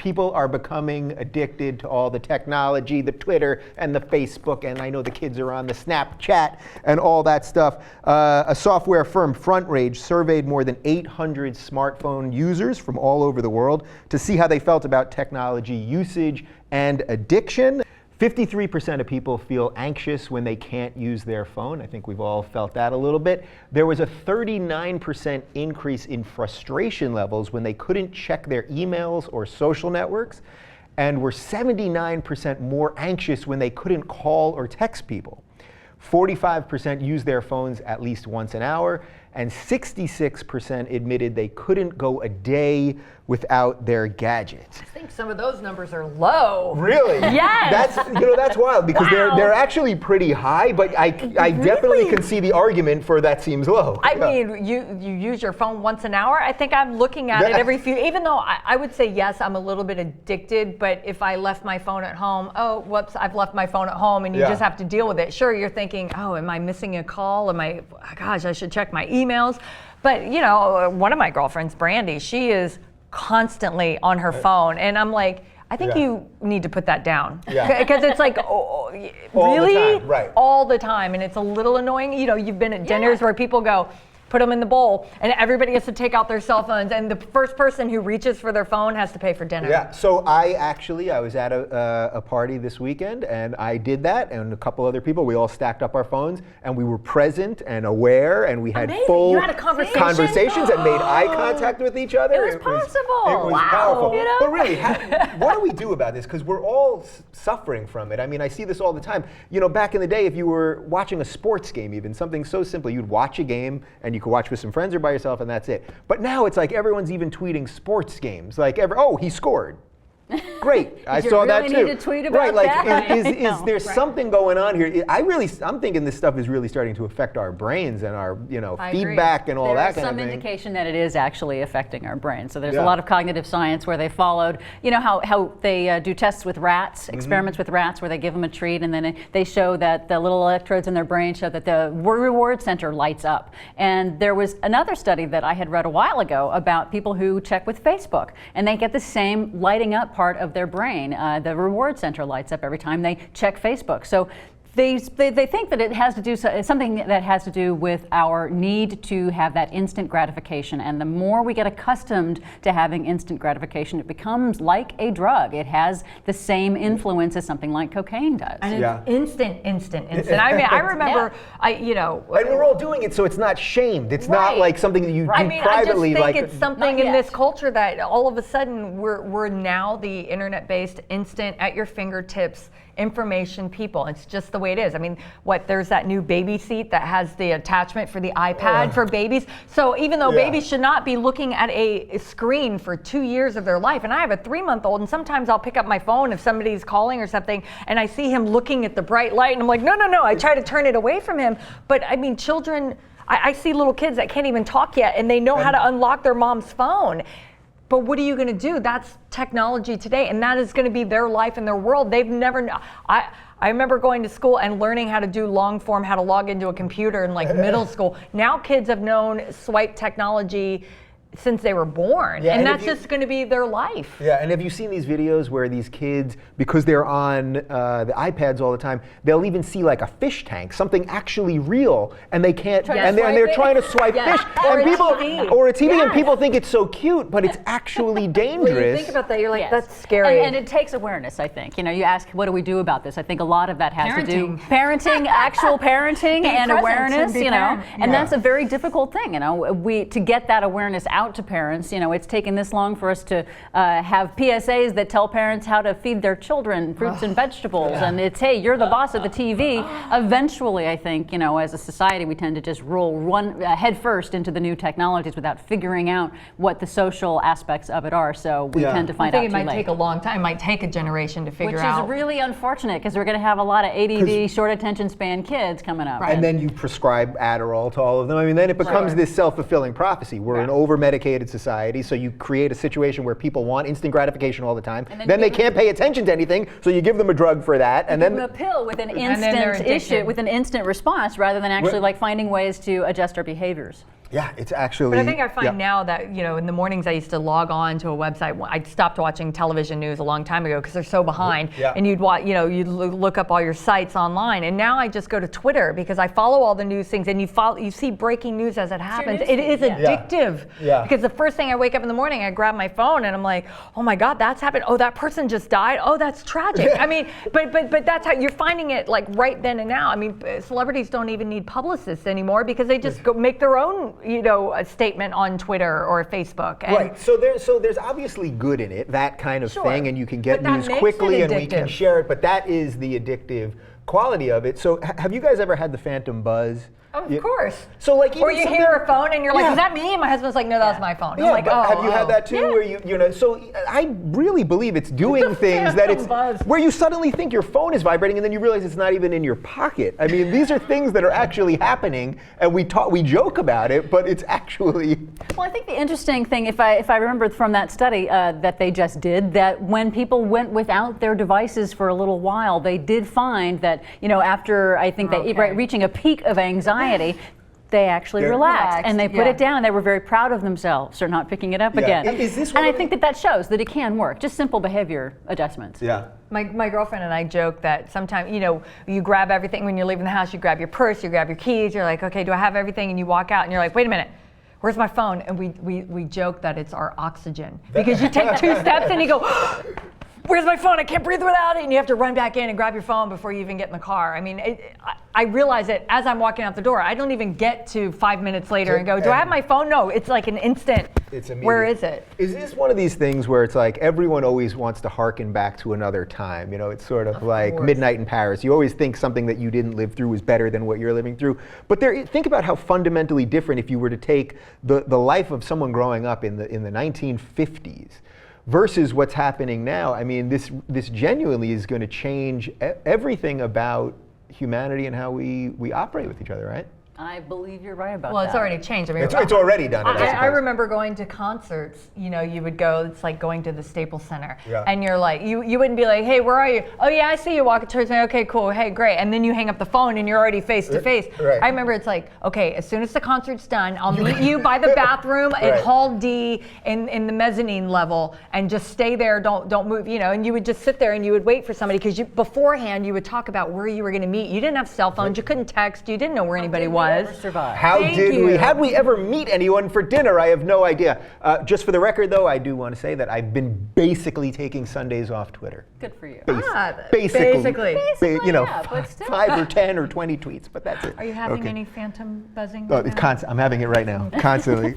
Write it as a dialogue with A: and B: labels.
A: People are becoming addicted to all the technology, the Twitter and the Facebook, and I know the kids are on the Snapchat and all that stuff. A software firm, FrontRange, surveyed more than 800 smartphone users from all over the world to see how they felt about technology usage and addiction. 53% of people feel anxious when they can't use their phone. I think we've all felt that a little bit. There was a 39% increase in frustration levels when they couldn't check their emails or social networks, and were 79% more anxious when they couldn't call or text people. 45% used their phones at least once an hour, and 66% admitted they couldn't go a day without their gadgets.
B: I think some of those numbers are low.
A: Really?
B: Yes.
A: That's wild because they're actually pretty high, but I definitely can see the argument for that seems low.
B: I mean, you use your phone once an hour. I think I'm looking at it every few, even though I would say yes, I'm a little bit addicted, but if I left my phone at home, oh, whoops, I've left my phone at home, and you just have to deal with it. Sure, you're thinking, oh, am I missing a call? Gosh, I should check my emails. But one of my girlfriends, Brandy, she is constantly on her phone, and I'm like, I think you need to put that down, because it's like, really,
A: all the time, right?
B: All the time, and it's a little annoying. You've been at dinners where people go, put them in the bowl, and everybody has to take out their cell phones, and the first person who reaches for their phone has to pay for dinner.
A: Yeah, so I was at a party this weekend, and I did that, and a couple other people, we all stacked up our phones, and we were present and aware, and we had full
B: you had a conversation?
A: conversations and made eye contact with each other.
B: It was possible.
A: It was powerful. But really, what do we do about this? Because we're all suffering from it. I mean, I see this all the time. Back in the day, if you were watching a sports game, even something so simple, you'd watch a game, and you could watch with some friends or by yourself, and that's it. But now it's like everyone's even tweeting sports games. Like, oh, he scored. Great, I saw that too.
C: Need to tweet about
A: that? Is there something going on here? I'm thinking this stuff is really starting to affect our brains and our feedback and all that kind of thing.
C: There's some indication that it is actually affecting our brains. So there's a lot of cognitive science where they followed, how they do tests with rats, experiments with rats where they give them a treat, and then they show that the little electrodes in their brain show that the reward center lights up. And there was another study that I had read a while ago about people who check with Facebook, and they get the same lighting up part of their brain. The reward center lights up every time they check Facebook. So they think that it has to do something that has to do with our need to have that instant gratification, and the more we get accustomed to having instant gratification, it becomes like a drug. It has the same influence as something like cocaine does.
B: And it's instant. I mean, I remember,
A: and we're all doing it, so it's not shamed. It's not like something that you do privately.
B: I just think it's something in this culture that all of a sudden we're now the internet-based, instant, at your fingertips information people. It's just the way it is. I mean, there's that new baby seat that has the attachment for the iPad for babies. So even though babies should not be looking at a screen for 2 years of their life, and I have a 3-month-old, and sometimes I'll pick up my phone if somebody's calling or something, and I see him looking at the bright light, and I'm like, no. I try to turn it away from him. But I mean, children, I see little kids that can't even talk yet, and they know how to unlock their mom's phone. But what are you going to do? That's technology today, and that is going to be their life and their world. They've never. I remember going to school and learning how to do long form, how to log into a computer in middle school. Now kids have known swipe technology since they were born, and that's just going to be their life.
A: Yeah, and have you seen these videos where these kids, because they're on the iPads all the time, they'll even see like a fish tank, something actually real, and they can't, and they're trying to swipe fish, or a TV, and people think it's so cute, but it's actually dangerous.
B: When you think about that, you're like, that's scary.
C: And it takes awareness, I think. You ask, what do we do about this? I think a lot of that has to do parenting, actual parenting, and awareness. And that's a very difficult thing. To get that awareness out to parents. It's taken this long for us to have PSAs that tell parents how to feed their children fruits and vegetables, and it's, hey, you're the boss of the TV. Eventually, I think, as a society, we tend to just run head first into the new technologies without figuring out what the social aspects of it are. So we tend to find out too late.
B: I think it might take a long time. It might take a generation to figure out.
C: Which is really unfortunate, because we're going to have a lot of ADD, short attention span kids coming up.
A: And then you prescribe Adderall to all of them. I mean, then it becomes this self-fulfilling prophecy. We're an over-medicated society, so you create a situation where people want instant gratification all the time. Then they can't pay attention to anything, so you give them a drug for that, and then
C: a pill with an instant issue, with an instant response, rather than actually finding ways to adjust our behaviors.
A: Yeah, it's actually.
B: But I think I find now that, in the mornings I used to log on to a website. I stopped watching television news a long time ago because they're so behind.
A: Yeah.
B: And you'd look up all your sites online. And now I just go to Twitter because I follow all the news things, and you see breaking news as it happens. It is addictive.
A: Yeah.
B: Because the first thing I wake up in the morning, I grab my phone and I'm like, oh my God, that's happened. Oh, that person just died. Oh, that's tragic. I mean, but that's how you're finding it, like right then and now. I mean, celebrities don't even need publicists anymore because they just go make their own, a statement on Twitter or Facebook. And
A: right. So there's obviously good in it, that kind of thing, and you can get
B: But that
A: news
B: makes
A: quickly
B: it
A: and we can
B: addictive.
A: share it. But that is the addictive quality of it. So have you guys ever had the phantom buzz?
B: Of course.
A: So like,
B: or you hear a phone and you're like, is that me? And my husband's like, no, that was my phone.
A: Yeah,
B: I'm like,
A: but have you had that too?
B: Yeah.
A: Where so I really believe it's doing things that it's
B: buzz.
A: where you suddenly think your phone is vibrating and then you realize it's not even in your pocket. I mean, these are things that are actually happening, and we joke about it, but it's actually.
C: Well, I think the interesting thing, if I remember from that study that they just did, that when people went without their devices for a little while, they did find that, after I think reaching a peak of anxiety, they actually relaxed and they put it down. They were very proud of themselves for not picking it up again. And I think that shows that it can work. Just simple behavior adjustments.
A: Yeah.
B: My girlfriend and I joke that sometimes, you grab everything when you're leaving the house. You grab your purse, you grab your keys. You're like, okay, do I have everything? And you walk out and you're like, wait a minute. Where's my phone? And we joke that it's our oxygen because you take 2 steps and you go, where's my phone? I can't breathe without it. And you have to run back in and grab your phone before you even get in the car. I mean, I realize it as I'm walking out the door. I don't even get to 5 minutes later and go, do I have my phone? No, it's like an instant.
A: It's immediate.
B: Where is it?
A: Is this one of these things where it's like everyone always wants to harken back to another time? It's sort of like
B: course.
A: Midnight in Paris. You always think something that you didn't live through was better than what you're living through. But think about how fundamentally different if you were to take the life of someone growing up in the 1950s. Versus what's happening now. I mean, this genuinely is going to change everything about humanity and how we operate with each other, right?
C: I believe you're right about that.
B: Well, it's already changed. I mean,
A: It's already done it,
B: I remember going to concerts. You would go. It's like going to the Staples Center, and you're like, you wouldn't be like, hey, where are you? Oh yeah, I see you walking towards me. Okay, cool. Hey, great. And then you hang up the phone, and you're already face to face.
A: Right.
B: I remember it's like, okay, as soon as the concert's done, I'll meet you by the bathroom at Hall D in the mezzanine level, and just stay there. Don't move. And you would just sit there and you would wait for somebody because beforehand you would talk about where you were going to meet. You didn't have cell phones. You couldn't text. You didn't know where anybody was.
A: How did we ever meet anyone for dinner? I have no idea. Just for the record, though, I do want to say that I've been basically taking Sundays off Twitter.
C: Good for you.
B: Basically.
C: Yeah, but still.
A: 5 or 10 or 20 tweets, but that's it.
B: Are you having any phantom buzzing?
A: Oh, it's constant. I'm having it right now, constantly.